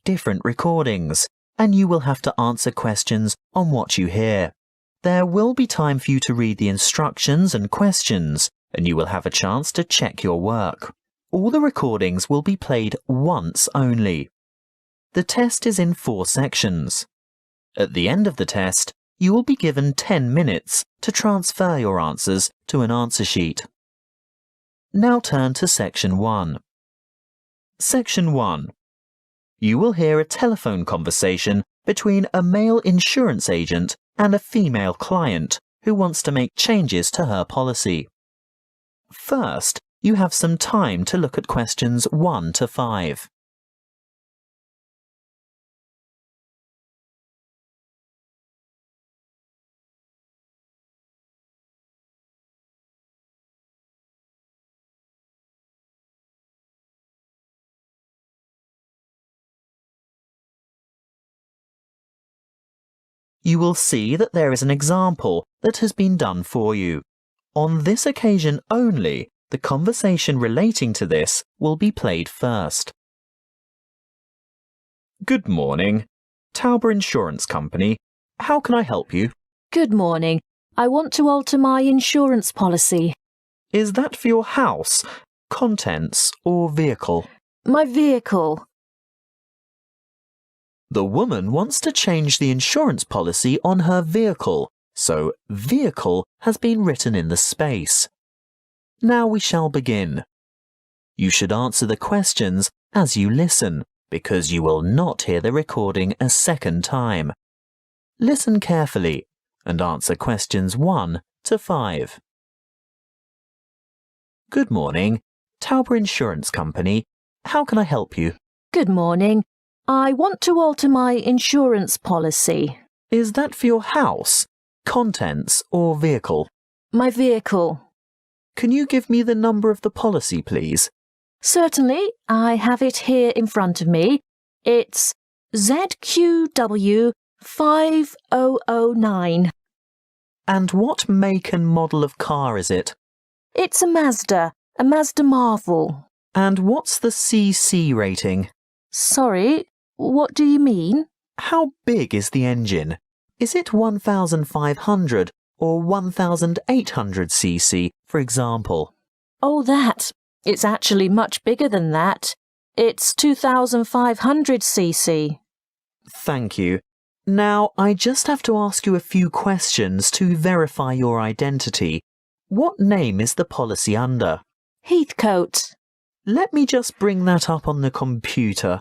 different recordings, and you will have to answer questions on what you hear. There will be time for you to read the instructions and questions, and you will have a chance to check your work. All the recordings will be played once only. The test is in 4 sections. At the end of the test, you will be given 10 minutes to transfer your answers to an answer sheet. Now turn to Section 1. Section 1. You will hear a telephone conversation between a male insurance agent and a female client who wants to make changes to her policy. First, you have some time to look at questions 1 to 5. You will see that there is an example that has been done for you. On this occasion only, the conversation relating to this will be played first. Good morning. Tauber Insurance Company. How can I help you? Good morning. I want to alter my insurance policy. Is that for your house, contents, or vehicle? My vehicle. The woman wants to change the insurance policy on her vehicle, so vehicle has been written in the space. Now we shall begin. You should answer the questions as you listen, because you will not hear the recording a second time. Listen carefully and answer questions 1 to 5. Good morning. Tauber Insurance Company. How can I help you? Good morning. I want to alter my insurance policy. Is that for your house, contents, or vehicle? My vehicle. Can you give me the number of the policy, please? Certainly. I have it here in front of me. It's ZQW 5009. And what make and model of car is it? It's a Mazda Marvel. And what's the CC rating? Sorry, what do you mean? How big is the engine? Is it 1,500 or 1,800 cc, for example? Oh, that. It's actually much bigger than that. It's 2,500 cc. Thank you. Now, I just have to ask you a few questions to verify your identity. What name is the policy under? Heathcote. Let me just bring that up on the computer.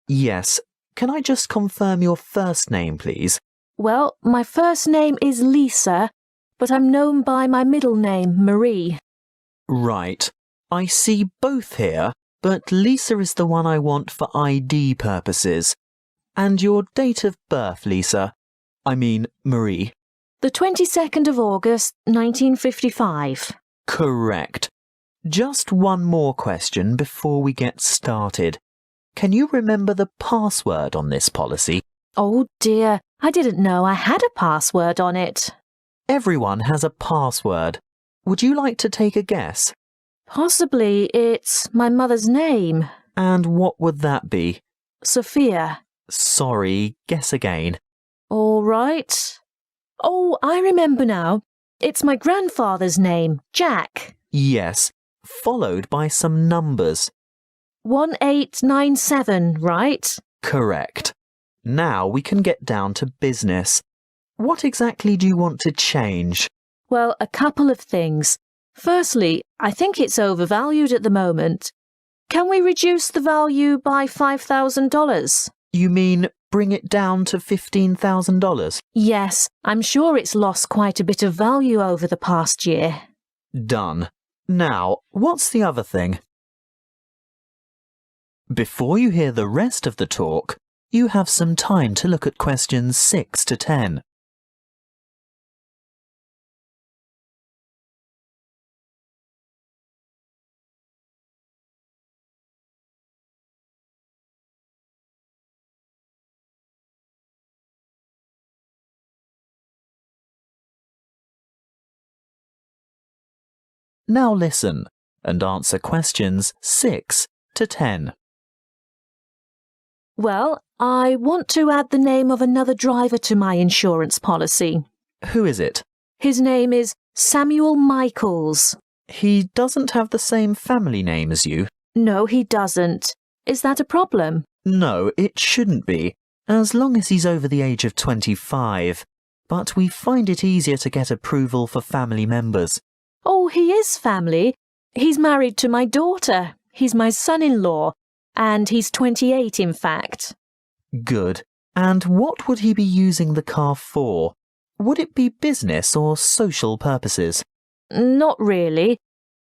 Yes. Can I just confirm your first name, please? Well, my first name is Lisa, but I'm known by my middle name, Marie. Right. I see both here, but Lisa is the one I want for ID purposes. And your date of birth, Lisa? I mean, Marie. The 22nd of August, 1955. Correct. Just one more question before we get started. Can you remember the password on this policy? Oh dear, I didn't know I had a password on it. Everyone has a password. Would you like to take a guess? Possibly it's my mother's name. And what would that be? Sophia. Sorry, guess again. All right. Oh, I remember now. It's my grandfather's name, Jack. Yes, followed by some numbers. 1897, right? Correct. Now we can get down to business. What exactly do you want to change? Well, a couple of things. Firstly, I think it's overvalued at the moment. Can we reduce the value by $5,000? You mean bring it down to $15,000? Yes, I'm sure it's lost quite a bit of value over the past year. Done. Now, what's the other thing? Before you hear the rest of the talk, you have some time to look at questions 6 to 10. Now listen and answer questions 6 to 10. Well, I want to add the name of another driver to my insurance policy. Who is it? His name is Samuel Michaels. He doesn't have the same family name as you. No, he doesn't. Is that a problem? No, it shouldn't be, as long as he's over the age of 25. But we find it easier to get approval for family members. Oh, he is family. He's married to my daughter. He's my son-in-law. And he's 28, in fact. Good. And what would he be using the car for? Would it be business or social purposes? Not really.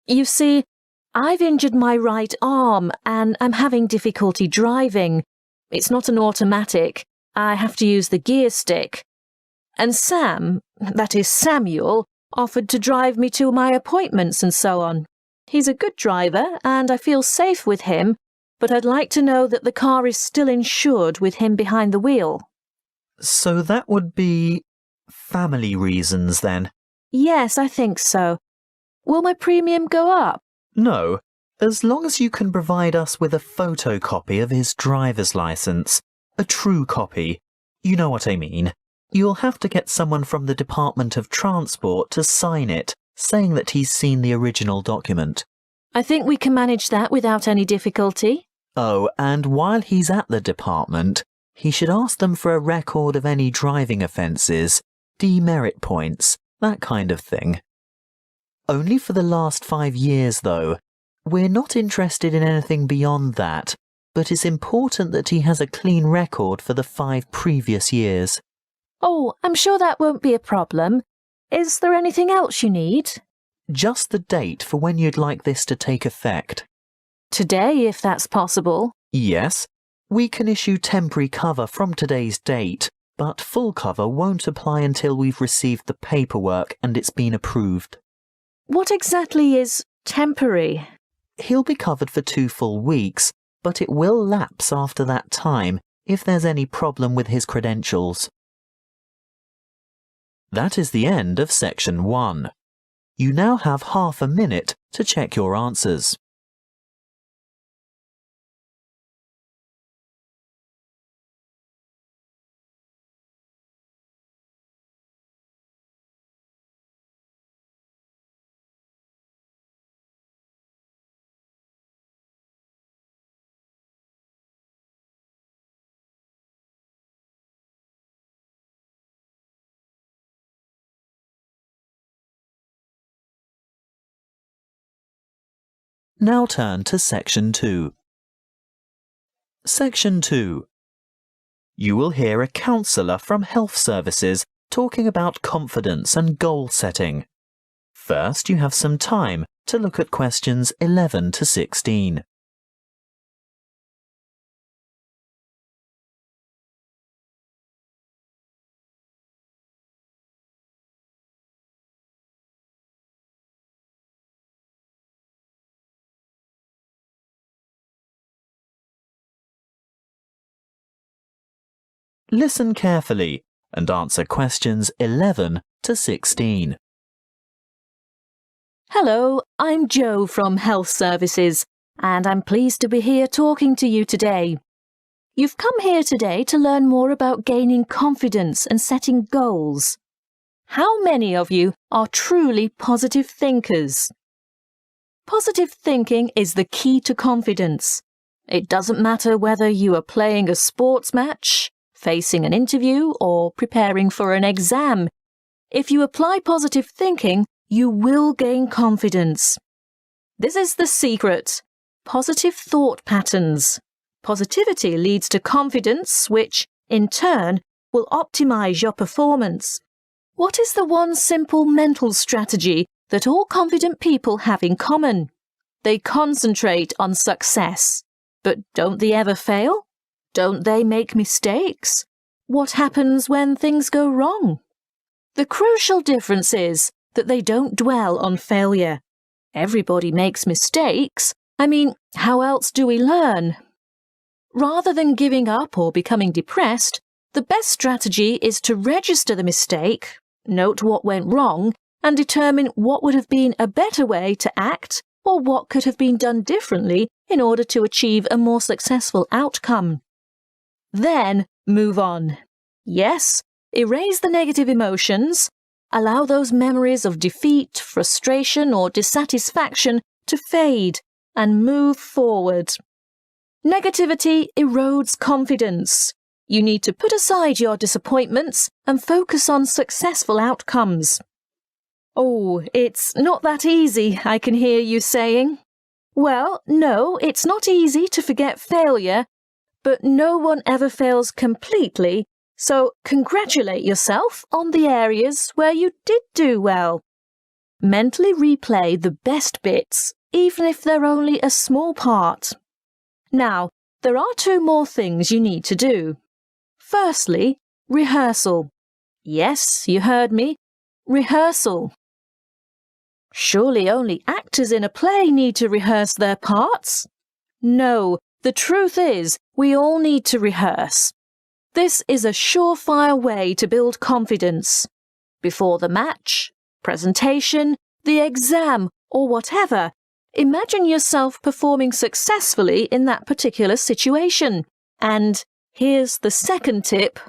You see, I've injured my right arm and I'm having difficulty driving. It's not an automatic. I have to use the gear stick. And Sam, that is Samuel, offered to drive me to my appointments and so on. He's a good driver and I feel safe with him, but I'd like to know that the car is still insured with him behind the wheel. So that would be family reasons then? Yes, I think so. Will my premium go up? No, as long as you can provide us with a photocopy of his driver's license, a true copy. You know what I mean. You'll have to get someone from the Department of Transport to sign it, saying that he's seen the original document. I think we can manage that without any difficulty. Oh, and while he's at the department, he should ask them for a record of any driving offences, demerit points, that kind of thing. Only for the last 5 years, though. We're not interested in anything beyond that, but it's important that he has a clean record for the 5 previous years. Oh, I'm sure that won't be a problem. Is there anything else you need? Just the date for when you'd like this to take effect. Today, if that's possible. Yes, we can issue temporary cover from today's date, but full cover won't apply until we've received the paperwork and it's been approved. What exactly is temporary? He'll be covered for 2 full weeks, but it will lapse after that time if there's any problem with his credentials. That is the end of section 1. You now have half a minute to check your answers. Now turn to section 2. Section 2. You will hear a counsellor from Health Services talking about confidence and goal setting. First, you have some time to look at questions 11 to 16. Listen carefully and answer questions 11 to 16. Hello, I'm Jo from Health Services, and I'm pleased to be here talking to you today. You've come here today to learn more about gaining confidence and setting goals. How many of you are truly positive thinkers? Positive thinking is the key to confidence. It doesn't matter whether you are playing a sports match, facing an interview, or preparing for an exam. If you apply positive thinking, you will gain confidence. This is the secret. Positive thought patterns. Positivity leads to confidence, which, in turn, will optimize your performance. What is the one simple mental strategy that all confident people have in common? They concentrate on success. But don't they ever fail? Don't they make mistakes? What happens when things go wrong? The crucial difference is that they don't dwell on failure. Everybody makes mistakes. I mean, how else do we learn? Rather than giving up or becoming depressed, the best strategy is to register the mistake, note what went wrong, and determine what would have been a better way to act or what could have been done differently in order to achieve a more successful outcome. Then move on. Yes, erase the negative emotions. Allow those memories of defeat, frustration, or dissatisfaction to fade and move forward. Negativity erodes confidence. You need to put aside your disappointments and focus on successful outcomes. Oh, it's not that easy, I can hear you saying. Well, no, it's not easy to forget failure, but no one ever fails completely, so congratulate yourself on the areas where you did do well. Mentally replay the best bits, even if they're only a small part. Now, there are 2 more things you need to do. Firstly, rehearsal. Yes, you heard me. Rehearsal. Surely only actors in a play need to rehearse their parts? No, the truth is, we all need to rehearse. This is a surefire way to build confidence. Before the match, presentation, the exam, or whatever, imagine yourself performing successfully in that particular situation. And here's the second tip: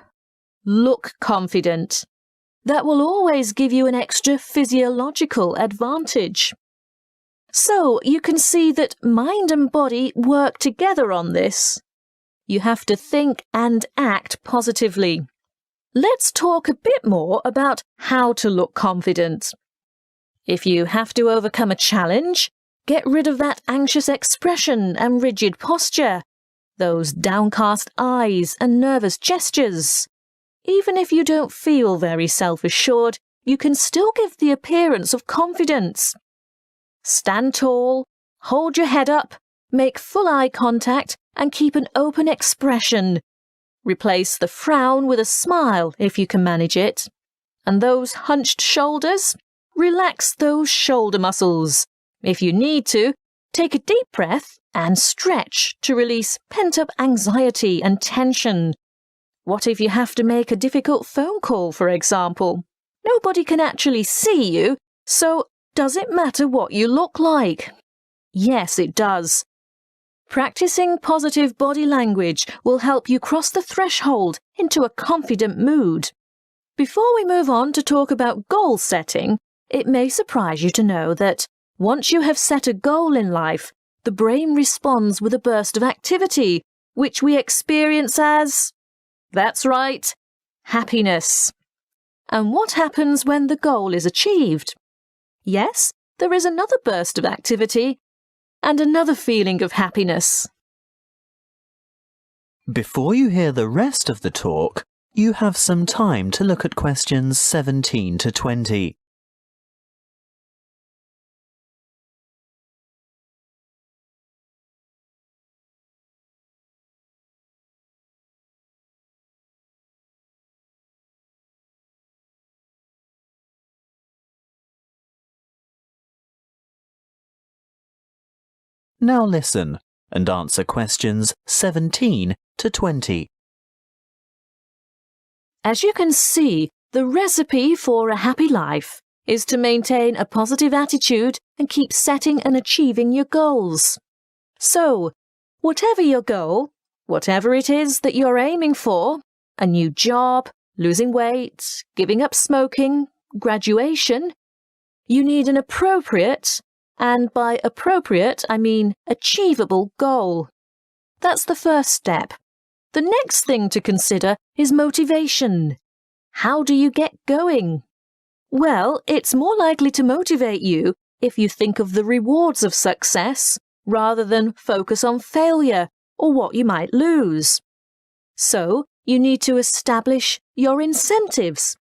look confident. That will always give you an extra physiological advantage. So you can see that mind and body work together on this. You have to think and act positively. Let's talk a bit more about how to look confident. If you have to overcome a challenge, get rid of that anxious expression and rigid posture, those downcast eyes and nervous gestures. Even if you don't feel very self-assured, you can still give the appearance of confidence. Stand tall, hold your head up, make full eye contact, and keep an open expression. Replace the frown with a smile if you can manage it. And those hunched shoulders? Relax those shoulder muscles. If you need to, take a deep breath and stretch to release pent-up anxiety and tension. What if you have to make a difficult phone call, for example? Nobody can actually see you, so does it matter what you look like? Yes, it does. Practicing positive body language will help you cross the threshold into a confident mood. Before we move on to talk about goal setting, it may surprise you to know that once you have set a goal in life, the brain responds with a burst of activity, which we experience as, that's right, happiness. And what happens when the goal is achieved? Yes, there is another burst of activity and another feeling of happiness. Before you hear the rest of the talk, you have some time to look at questions 17 to 20. Now listen and answer questions 17 to 20. As you can see, the recipe for a happy life is to maintain a positive attitude and keep setting and achieving your goals. So, whatever your goal, whatever it is that you're aiming for, a new job, losing weight, giving up smoking, graduation, you need an appropriate, and by appropriate I mean achievable goal. That's the first step. The next thing to consider is motivation. How do you get going? Well, it's more likely to motivate you if you think of the rewards of success rather than focus on failure or what you might lose. So, you need to establish your incentives.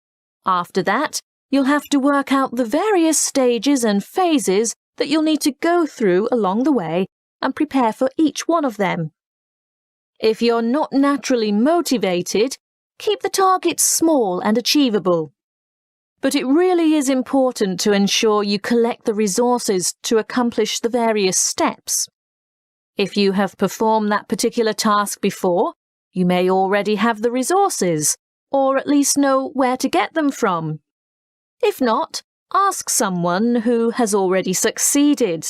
After that, you'll have to work out the various stages and phases that you'll need to go through along the way and prepare for each one of them. If you're not naturally motivated, keep the targets small and achievable. But it really is important to ensure you collect the resources to accomplish the various steps. If you have performed that particular task before, you may already have the resources, or at least know where to get them from. If not, ask someone who has already succeeded.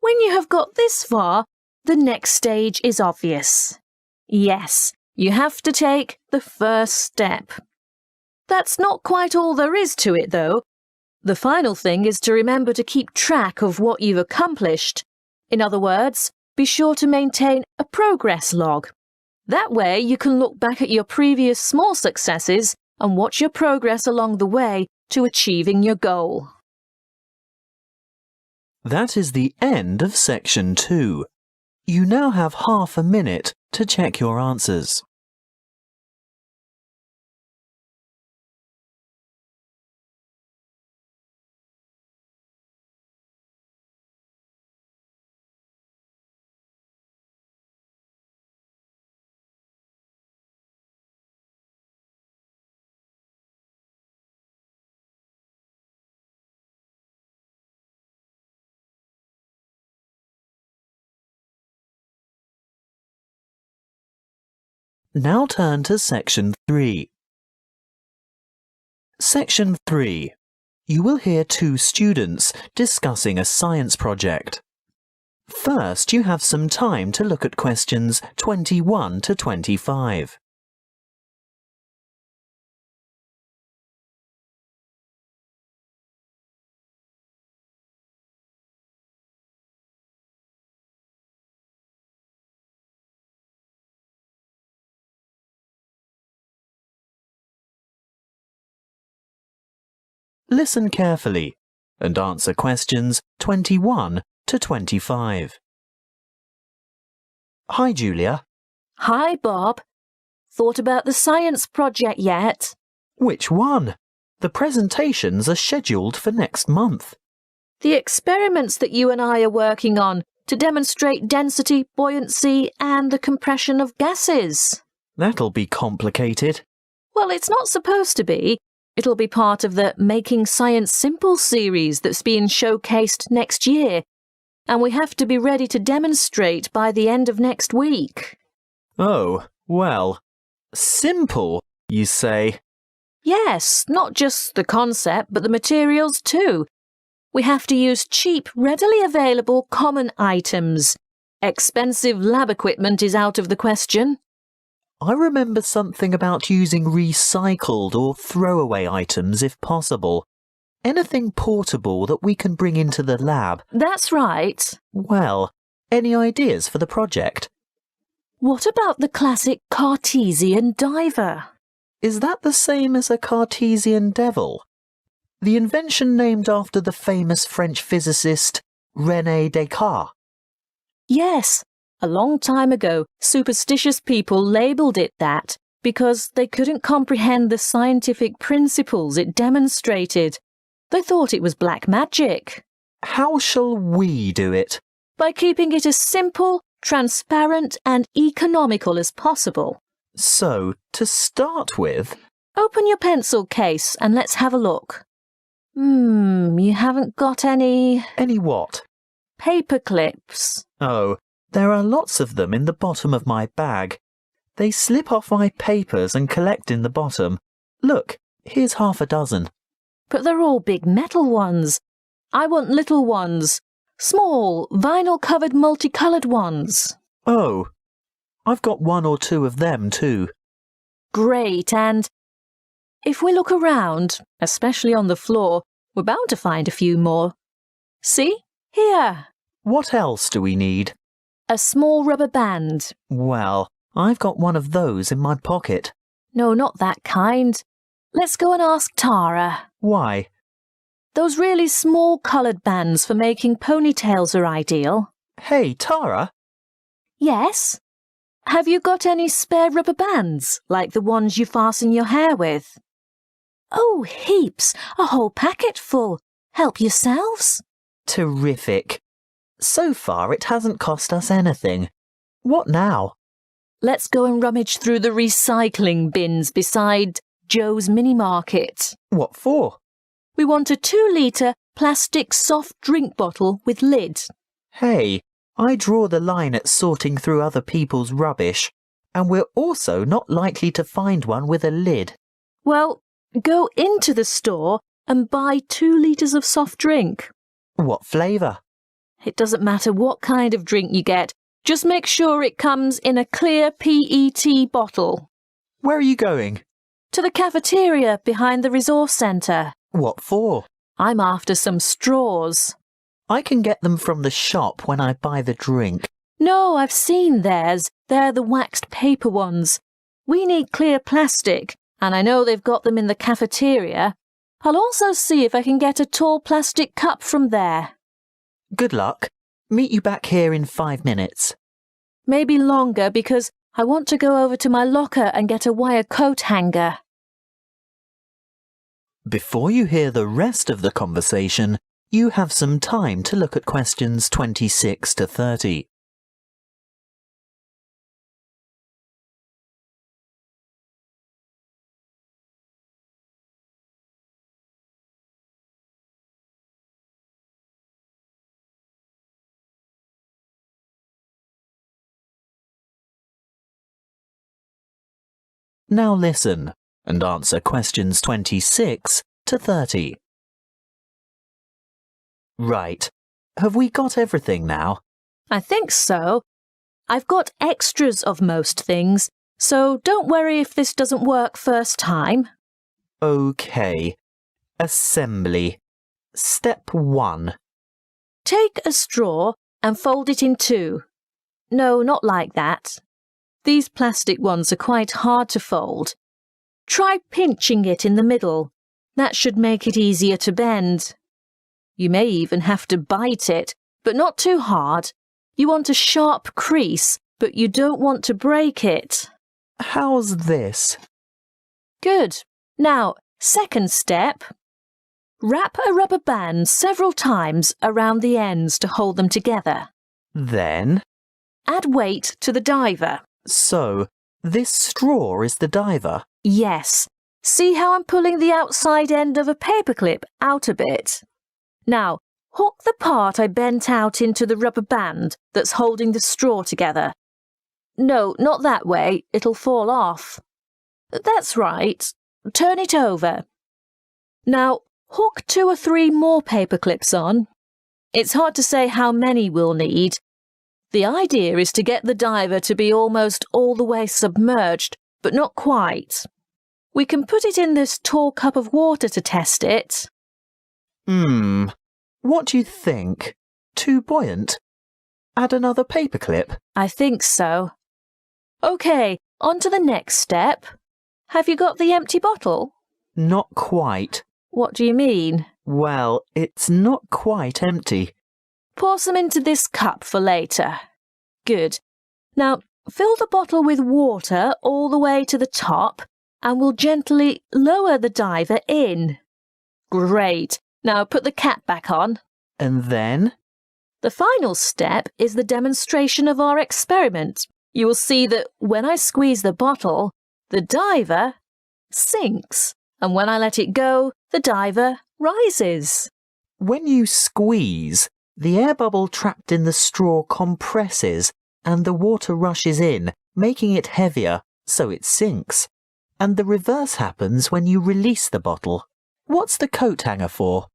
When you have got this far, the next stage is obvious. Yes, you have to take the first step. That's not quite all there is to it, though. The final thing is to remember to keep track of what you've accomplished. In other words, be sure to maintain a progress log. That way you can look back at your previous small successes and watch your progress along the way to achieving your goal. That is the end of section 2. You now have half a minute to check your answers. Now turn to section 3. Section 3. You will hear two students discussing a science project. First, you have some time to look at questions 21 to 25. Listen carefully and answer questions 21 to 25. Hi, Julia. Hi, Bob. Thought about the science project yet? Which one? The presentations are scheduled for next month. The experiments that you and I are working on to demonstrate density, buoyancy, and the compression of gases. That'll be complicated. Well, it's not supposed to be. It'll be part of the Making Science Simple series that's being showcased next year, and we have to be ready to demonstrate by the end of next week. Oh, well, simple, you say? Yes, not just the concept, but the materials too. We have to use cheap, readily available common items. Expensive lab equipment is out of the question. I remember something about using recycled or throwaway items if possible. Anything portable that we can bring into the lab. That's right. Well, any ideas for the project? What about the classic Cartesian diver? Is that the same as a Cartesian devil? The invention named after the famous French physicist René Descartes. Yes. A long time ago, superstitious people labelled it that because they couldn't comprehend the scientific principles it demonstrated. They thought it was black magic. How shall we do it? By keeping it as simple, transparent and economical as possible. So, to start with... Open your pencil case and let's have a look. You haven't got any... Any what? Paper clips. Oh, there are lots of them in the bottom of my bag. They slip off my papers and collect in the bottom. Look, here's half a dozen. But they're all big metal ones. I want little ones. Small, vinyl-covered multicoloured ones. Oh, I've got one or two of them too. Great, and if we look around, especially on the floor, we're bound to find a few more. See? Here. What else do we need? A small rubber band. Well, I've got one of those in my pocket. No, not that kind. Let's go and ask Tara. Why? Those really small coloured bands for making ponytails are ideal. Hey, Tara? Yes? Have you got any spare rubber bands, like the ones you fasten your hair with? Oh, heaps. A whole packet full. Help yourselves. Terrific. So far, it hasn't cost us anything. What now? Let's go and rummage through the recycling bins beside Joe's mini market. What for? We want a 2-litre plastic soft drink bottle with lid. Hey, I draw the line at sorting through other people's rubbish, and we're also not likely to find one with a lid. Well, go into the store and buy 2 litres of soft drink. What flavour? It doesn't matter what kind of drink you get, Just make sure it comes in a clear PET bottle. Where are you going? To the cafeteria behind the resource centre. What for? I'm after some straws. I can get them from the shop when I buy the drink. No, I've seen theirs. They're the waxed paper ones. We need clear plastic, and I know they've got them in the cafeteria. I'll also see if I can get a tall plastic cup from there. Good luck. Meet you back here in 5 minutes. Maybe longer because I want to go over to my locker and get a wire coat hanger. Before you hear the rest of the conversation, you have some time to look at questions 26 to 30. Now listen and answer questions 26 to 30. Right. Have we got everything now? I think so. I've got extras of most things, so don't worry if this doesn't work first time. OK. Assembly. Step 1. Take a straw and fold it in two. No, not like that. These plastic ones are quite hard to fold. Try pinching it in the middle. That should make it easier to bend. You may even have to bite it, but not too hard. You want a sharp crease, but you don't want to break it. How's this? Good. Now, second step. Wrap a rubber band several times around the ends to hold them together. Then? Add weight to the diver. So, this straw is the diver? Yes. See how I'm pulling the outside end of a paperclip out a bit? Now, hook the part I bent out into the rubber band that's holding the straw together. No, not that way. It'll fall off. That's right. Turn it over. Now, hook 2 or 3 more paper clips on. It's hard to say how many we'll need. The idea is to get the diver to be almost all the way submerged, but not quite. We can put it in this tall cup of water to test it. What do you think? Too buoyant? Add another paperclip? I think so. OK, on to the next step. Have you got the empty bottle? Not quite. What do you mean? Well, it's not quite empty. Pour some into this cup for later. Good. Now, fill the bottle with water all the way to the top and we'll gently lower the diver in. Great. Now put the cap back on. And then? The final step is the demonstration of our experiment. You will see that when I squeeze the bottle, the diver sinks, and when I let it go, the diver rises. When you squeeze, the air bubble trapped in the straw compresses and the water rushes in, making it heavier, so it sinks. And the reverse happens when you release the bottle. What's the coat hanger for?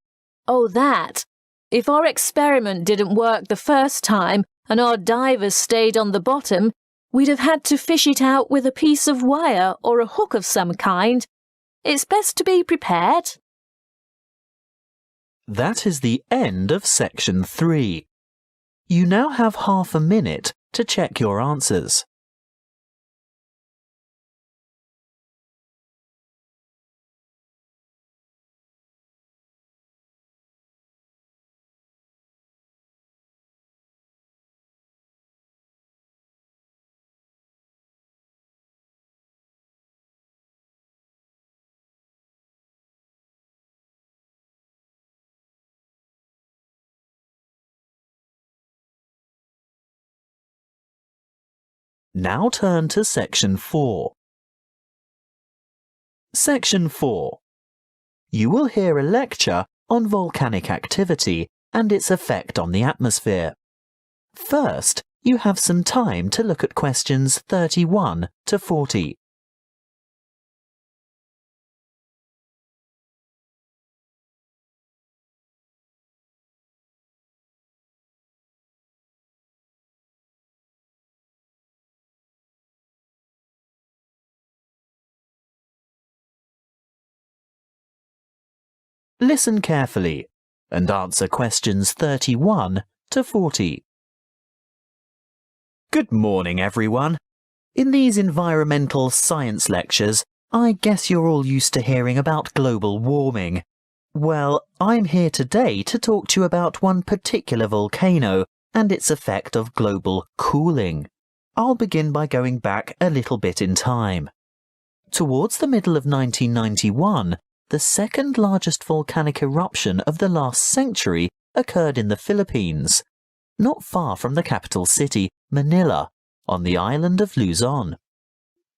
Oh, that. If our experiment didn't work the first time and our divers stayed on the bottom, we'd have had to fish it out with a piece of wire or a hook of some kind. It's best to be prepared. That is the end of section 3. You now have half a minute to check your answers. Now turn to section 4. Section 4. You will hear a lecture on volcanic activity and its effect on the atmosphere. First, you have some time to look at questions 31 to 40. Listen carefully and answer questions 31 to 40. Good morning, everyone. In these environmental science lectures, I guess you're all used to hearing about global warming. Well, I'm here today to talk to you about one particular volcano and its effect of global cooling. I'll begin by going back a little bit in time. Towards the middle of 1991, the second largest volcanic eruption of the last century occurred in the Philippines, not far from the capital city, Manila, on the island of Luzon.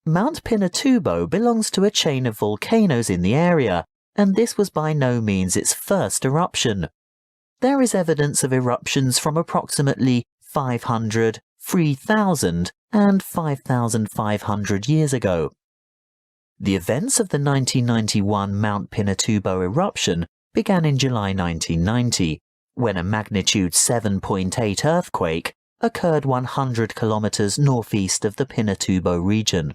Mount Pinatubo belongs to a chain of volcanoes in the area, and this was by no means its first eruption. There is evidence of eruptions from approximately 500, 3,000 and 5,500 years ago. The events of the 1991 Mount Pinatubo eruption began in July 1990, when a magnitude 7.8 earthquake occurred 100 kilometers northeast of the Pinatubo region.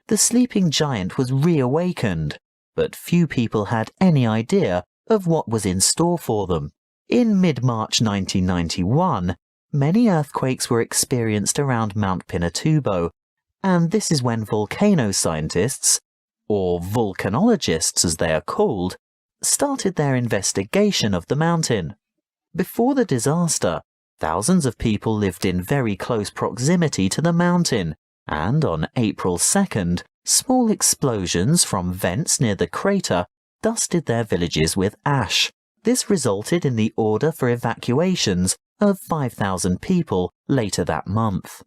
The sleeping giant was reawakened, but few people had any idea of what was in store for them. In mid-March 1991, many earthquakes were experienced around Mount Pinatubo, and this is when volcano scientists, or volcanologists as they are called, started their investigation of the mountain. Before the disaster, thousands of people lived in very close proximity to the mountain, and on April 2nd, small explosions from vents near the crater dusted their villages with ash. This resulted in the order for evacuations of 5,000 people later that month.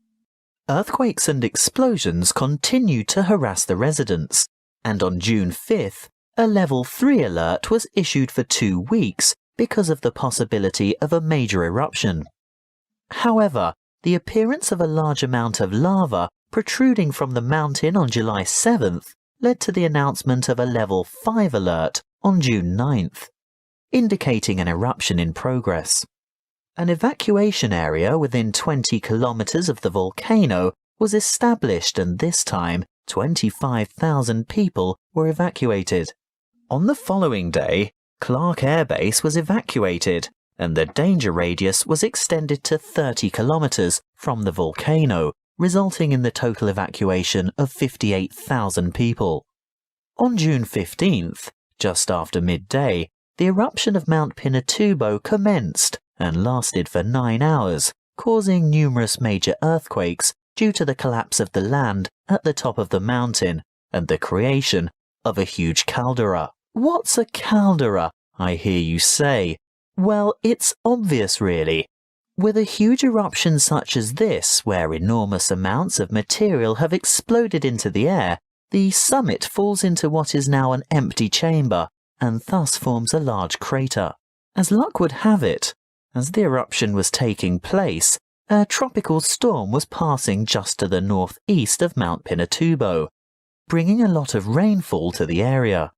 Earthquakes and explosions continued to harass the residents, and on June 5th, a Level 3 alert was issued for 2 weeks because of the possibility of a major eruption. However, the appearance of a large amount of lava protruding from the mountain on July 7th led to the announcement of a Level 5 alert on June 9th, indicating an eruption in progress. An evacuation area within 20 kilometers of the volcano was established, and this time 25,000 people were evacuated. On the following day, Clark Air Base was evacuated, and the danger radius was extended to 30 kilometers from the volcano, resulting in the total evacuation of 58,000 people. On June 15th, just after midday, the eruption of Mount Pinatubo commenced and lasted for 9 hours, causing numerous major earthquakes due to the collapse of the land at the top of the mountain and the creation of a huge caldera. What's a caldera, I hear you say? Well, it's obvious really. With a huge eruption such as this, where enormous amounts of material have exploded into the air, the summit falls into what is now an empty chamber, and thus forms a large crater. As luck would have it, as the eruption was taking place, a tropical storm was passing just to the northeast of Mount Pinatubo, bringing a lot of rainfall to the area.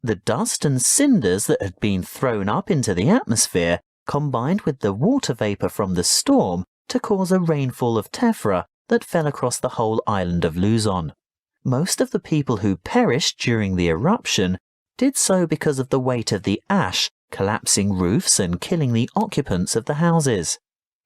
The dust and cinders that had been thrown up into the atmosphere combined with the water vapor from the storm to cause a rainfall of tephra that fell across the whole island of Luzon. Most of the people who perished during the eruption did so because of the weight of the ash collapsing roofs and killing the occupants of the houses.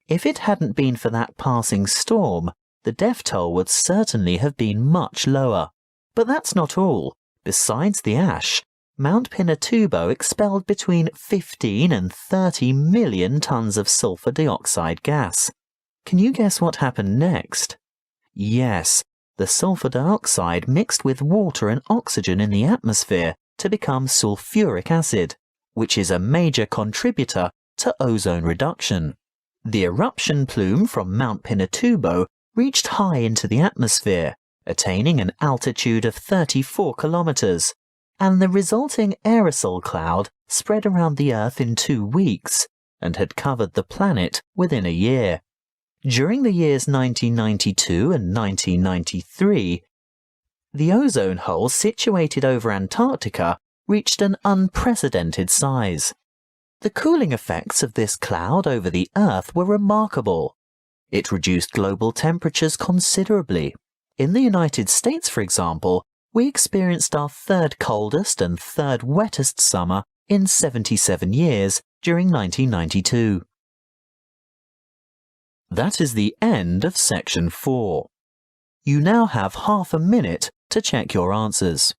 If it hadn't been for that passing storm, the death toll would certainly have been much lower. But that's not all. Besides the ash, Mount Pinatubo expelled between 15 and 30 million tons of sulfur dioxide gas. Can you guess what happened next? Yes, the sulfur dioxide mixed with water and oxygen in the atmosphere to become sulfuric acid, which is a major contributor to ozone reduction. The eruption plume from Mount Pinatubo reached high into the atmosphere, attaining an altitude of 34 kilometers, and the resulting aerosol cloud spread around the Earth in 2 weeks and had covered the planet within a year. During the years 1992 and 1993, the ozone hole situated over Antarctica reached an unprecedented size. The cooling effects of this cloud over the Earth were remarkable. It reduced global temperatures considerably. In the United States, for example, we experienced our third coldest and third wettest summer in 77 years during 1992. That is the end of section 4. You now have half a minute to check your answers.